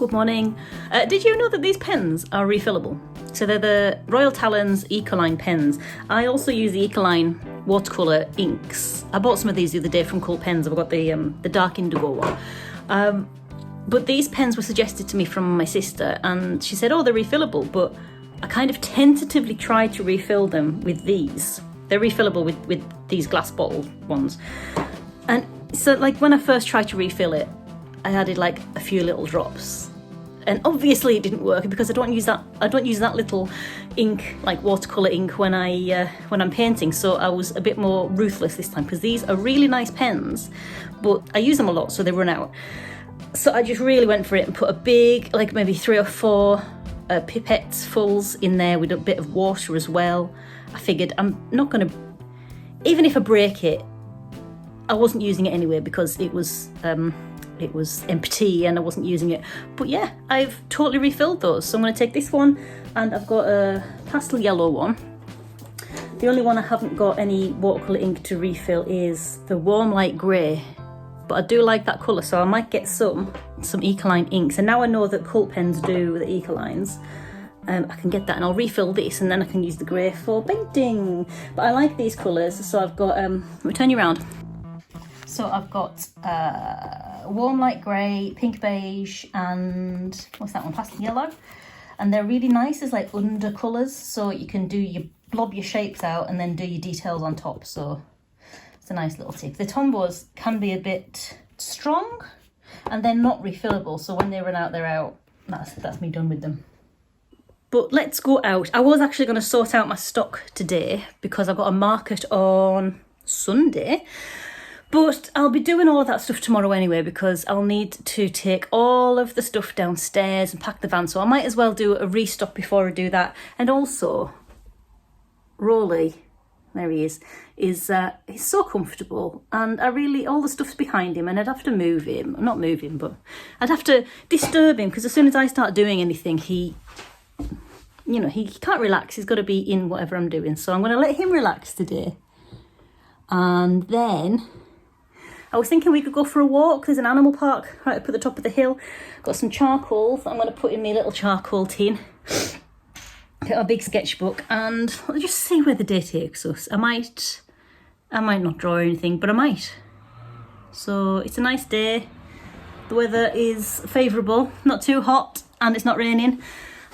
good morning. Did you know that these pens are refillable? So they're the Royal Talens Ecoline pens. I also use the Ecoline watercolour inks. I bought some of these the other day from Cool Pens. I've got the dark indigo one. But these pens were suggested to me from my sister, and she said, oh, they're refillable, but I kind of tentatively tried to refill them with these. They're refillable with these glass bottle ones. And so like when I first tried to refill it, I added like a few little drops. And obviously it didn't work because I don't use that little ink, like watercolour ink, when I'm painting. So I was a bit more ruthless this time, because these are really nice pens, but I use them a lot, so they run out. So I just really went for it and put a big, like maybe 3 or 4 pipettes fulls in there with a bit of water as well. I figured I'm not going to, even if I break it, I wasn't using it anyway because it was empty and I wasn't using it. But yeah, I've totally refilled those. So I'm going to take this one, and I've got a pastel yellow one. The only one I haven't got any watercolour ink to refill is the warm light grey. But I do like that colour, so I might get some Ecoline inks. And now I know that Cult Pens do the Ecolines. I can get that, and I'll refill this, and then I can use the grey for painting. But I like these colours, so I've got, let me turn you around. So I've got warm light grey, pink beige, and what's that one, pastel yellow. And they're really nice as like under colours, so you can blob your shapes out and then do your details on top. So it's a nice little tip. The Tombos can be a bit strong, and they're not refillable, so when they run out, they're out. That's me done with them. But let's go out. I was actually going to sort out my stock today because I've got a market on Sunday. But I'll be doing all of that stuff tomorrow anyway, because I'll need to take all of the stuff downstairs and pack the van. So I might as well do a restock before I do that. And also, Rolly, there he is he's so comfortable, and all the stuff's behind him, and I'd have to move him. Not move him, but I'd have to disturb him, because as soon as I start doing anything, he can't relax. He's got to be in whatever I'm doing. So I'm going to let him relax today. And then I was thinking we could go for a walk. There's an animal park right up at the top of the hill. Got some charcoal that I'm going to put in my little charcoal tin. Get our big sketchbook, and I'll just see where the day takes us. I might not draw anything, but I might. So it's a nice day. The weather is favourable, not too hot, and it's not raining.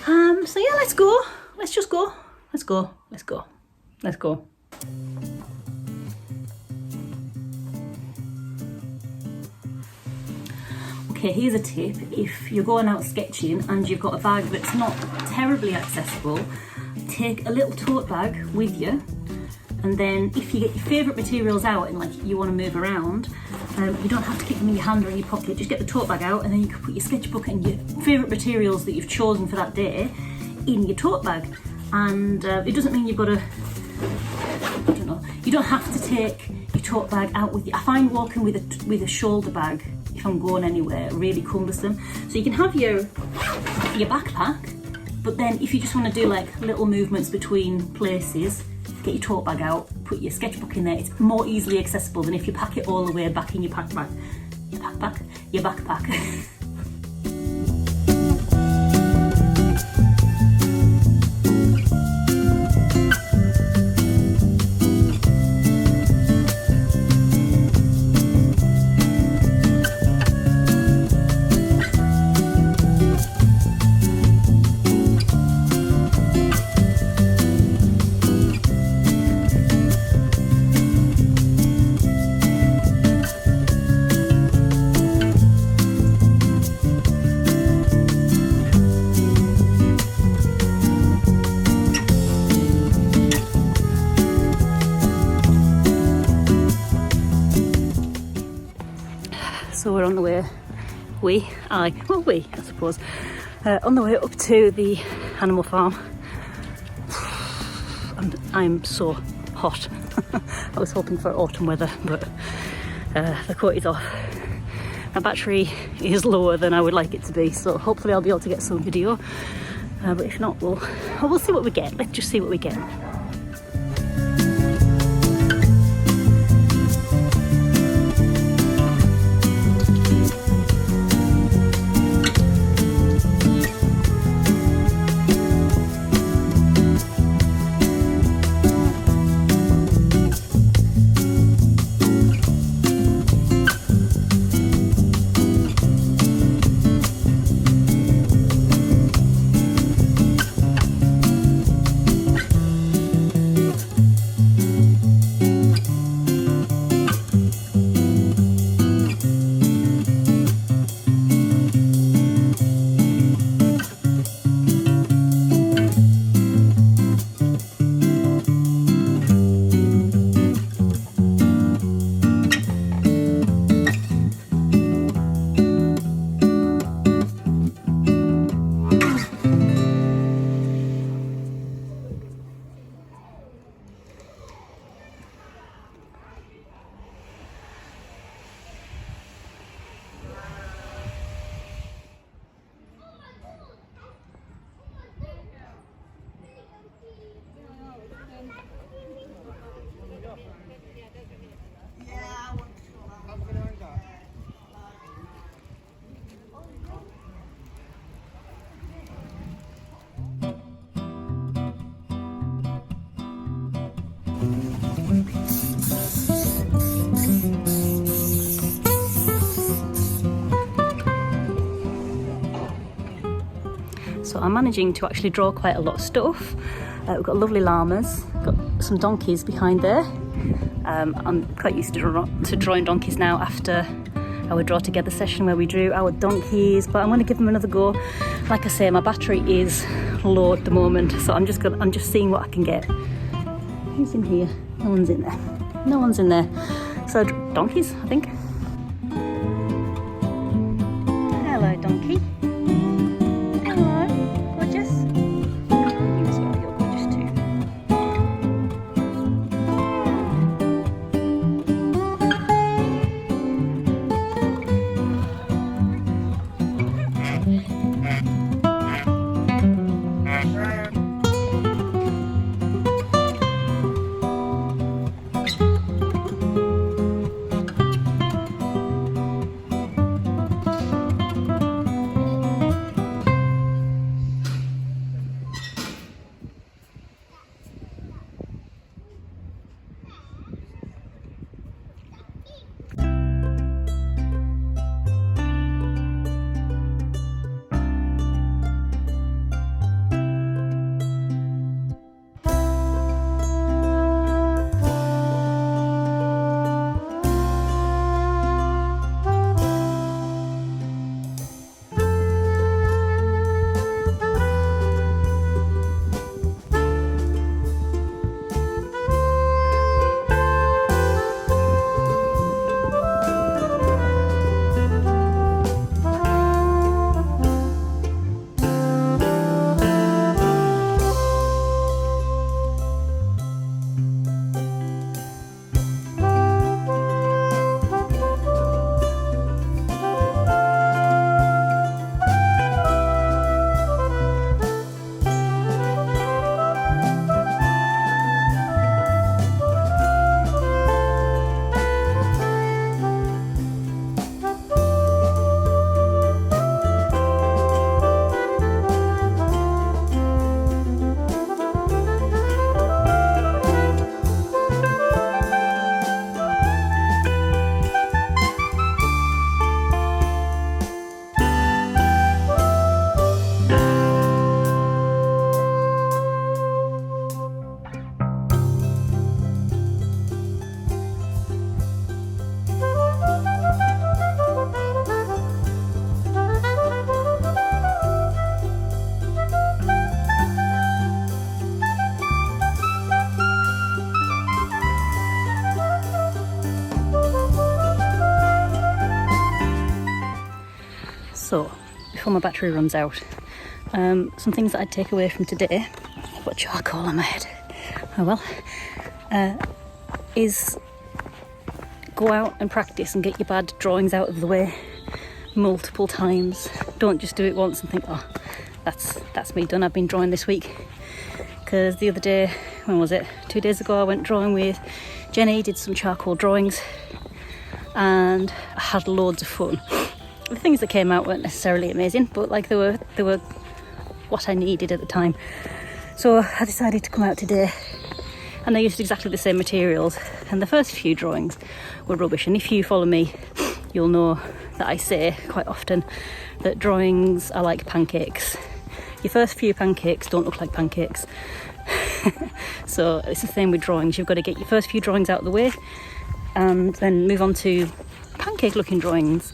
So yeah, let's go. Let's just go. Let's go. Let's go. Let's go. Okay, here's a tip. If you're going out sketching and you've got a bag that's not terribly accessible, take a little tote bag with you, and then if you get your favourite materials out and like you want to move around, you don't have to keep them in your hand or in your pocket. Just get the tote bag out, and then you can put your sketchbook and your favourite materials that you've chosen for that day in your tote bag. And it doesn't mean you've got to, I don't know, you don't have to take your tote bag out with you. I find walking with a shoulder bag, if I'm going anywhere, really cumbersome. So you can have your backpack, but then if you just want to do like little movements between places, get your tote bag out, put your sketchbook in there. It's more easily accessible than if you pack it all the way back in your backpack. Your backpack. So we're on the way, I suppose, on the way up to the animal farm. I'm so hot. I was hoping for autumn weather, but the coat is off. My battery is lower than I would like it to be, so hopefully I'll be able to get some video. But if not, we'll see what we get. Let's just see what we get. So I'm managing to actually draw quite a lot of stuff. We've got lovely llamas, got some donkeys behind there. I'm quite used to drawing donkeys now after our draw together session where we drew our donkeys, but I'm going to give them another go. Like I say, my battery is low at the moment, so I'm just seeing what I can get. Who's in here? No one's in there. No one's in there. So donkeys, I think. Hello, donkey. Hello, gorgeous. You as well, you're gorgeous too. So, before my battery runs out, some things that I'd take away from today, I've got charcoal on my head, oh well, is go out and practice and get your bad drawings out of the way multiple times. Don't just do it once and think, oh, that's me done, I've been drawing this week. Because the other day, when was it? 2 days ago, I went drawing with Jenny, did some charcoal drawings, and I had loads of fun. The things that came out weren't necessarily amazing, but like they were what I needed at the time. So I decided to come out today, and I used exactly the same materials, and the first few drawings were rubbish. And if you follow me, you'll know that I say quite often that drawings are like pancakes. Your first few pancakes don't look like pancakes. So it's the same with drawings. You've got to get your first few drawings out of the way and then move on to pancake looking drawings.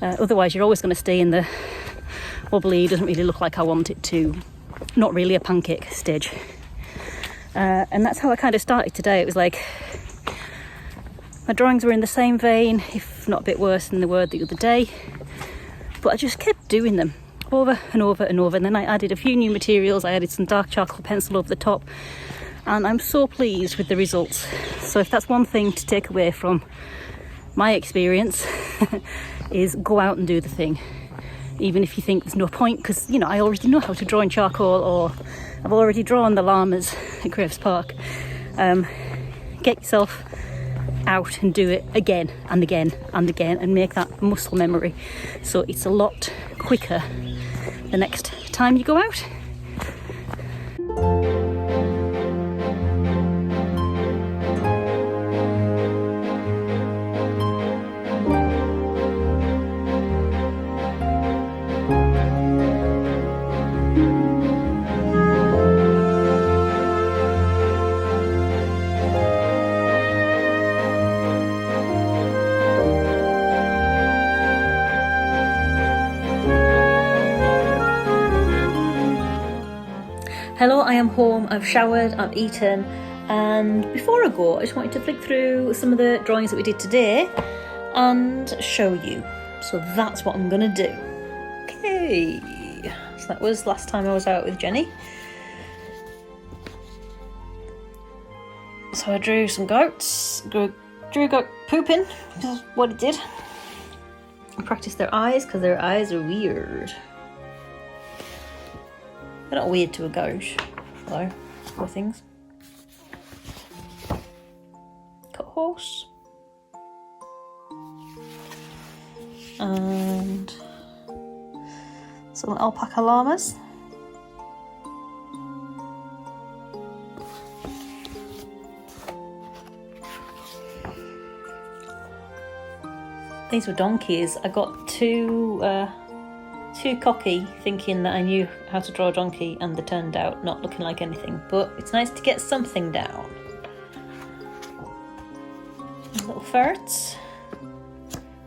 Otherwise you're always going to stay in the wobbly, doesn't really look like I want it to, not really a pancake stage. And that's how I kind of started today. It was like my drawings were in the same vein, if not a bit worse than they were the other day, but I just kept doing them over and over and over, and then I added a few new materials. I added some dark charcoal pencil over the top, and I'm so pleased with the results. So if that's one thing to take away from my experience is go out and do the thing, even if you think there's no point, because you know I already know how to draw in charcoal, or I've already drawn the llamas at Graves Park. Get yourself out and do it again and again and again, and make that muscle memory so it's a lot quicker the next time you go out. am home, I've showered, I've eaten, and before I go, I just wanted to flick through some of the drawings that we did today and show you. So that's what I'm gonna do. Okay, so that was last time I was out with Jenny. So I drew some goats, drew a goat pooping, which is what it did. I practiced their eyes because their eyes are weird. They're not weird to a goat, though, poor things. Got a horse. And some alpaca llamas. These were donkeys. I got too cocky thinking that I knew how to draw a donkey, and they turned out not looking like anything, but it's nice to get something down. Little ferrets.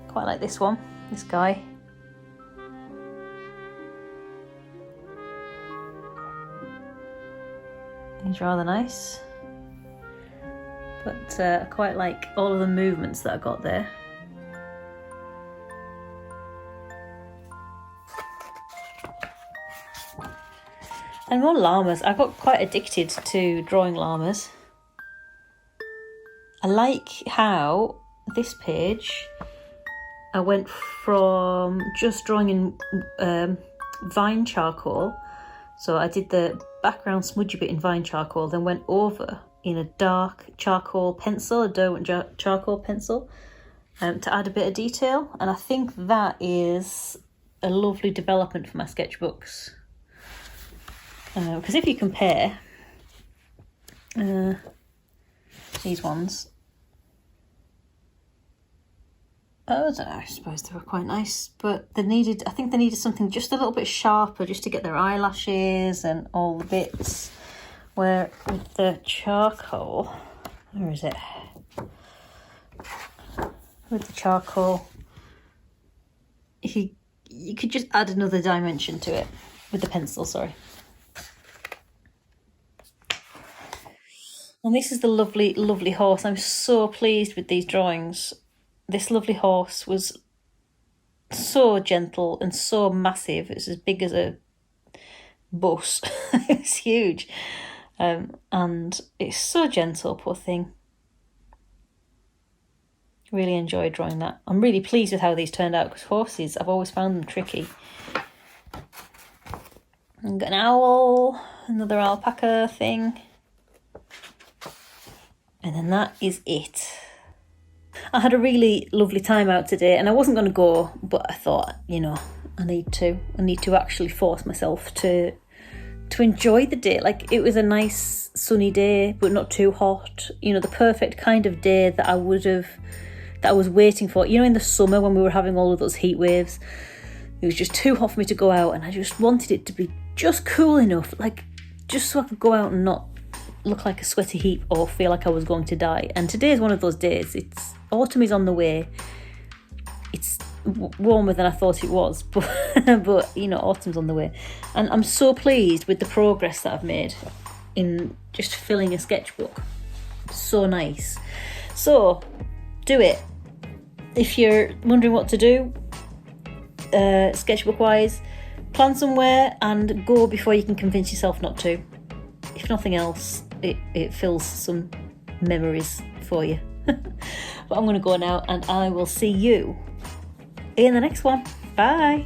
Quite like this one, this guy. He's rather nice, but I quite like all of the movements that I got there. And more llamas. I got quite addicted to drawing llamas. I like how this page I went from just drawing in vine charcoal. So I did the background smudgy bit in vine charcoal, then went over in a dark charcoal pencil, a Derwent charcoal pencil, to add a bit of detail. And I think that is a lovely development for my sketchbooks. Because if you compare these ones, I don't know, I suppose they were quite nice, but I think they needed something just a little bit sharper, just to get their eyelashes and all the bits. Where with the charcoal, where is it? With the charcoal, you could just add another dimension to it with the pencil, sorry. And this is the lovely, lovely horse. I'm so pleased with these drawings. This lovely horse was so gentle and so massive. It's as big as a bus. It's huge. And it's so gentle, poor thing. Really enjoyed drawing that. I'm really pleased with how these turned out, because horses, I've always found them tricky. I've got an owl, another alpaca thing. And then that is it. I had a really lovely time out today, and I wasn't going to go, but I thought, you know, I need to actually force myself to enjoy the day. Like, it was a nice sunny day, but not too hot. You know, the perfect kind of day that I was waiting for. You know, in the summer when we were having all of those heat waves, it was just too hot for me to go out, and I just wanted it to be just cool enough, like just so I could go out and not look like a sweaty heap or feel like I was going to die. And today is one of those days. Autumn is on the way. It's warmer than I thought it was, but you know, autumn's on the way, and I'm so pleased with the progress that I've made in just filling a sketchbook. So nice. So do it. If you're wondering what to do sketchbook wise, plan somewhere and go before you can convince yourself not to. If nothing else, it fills some memories for you. But I'm going to go now, and I will see you in the next one. Bye.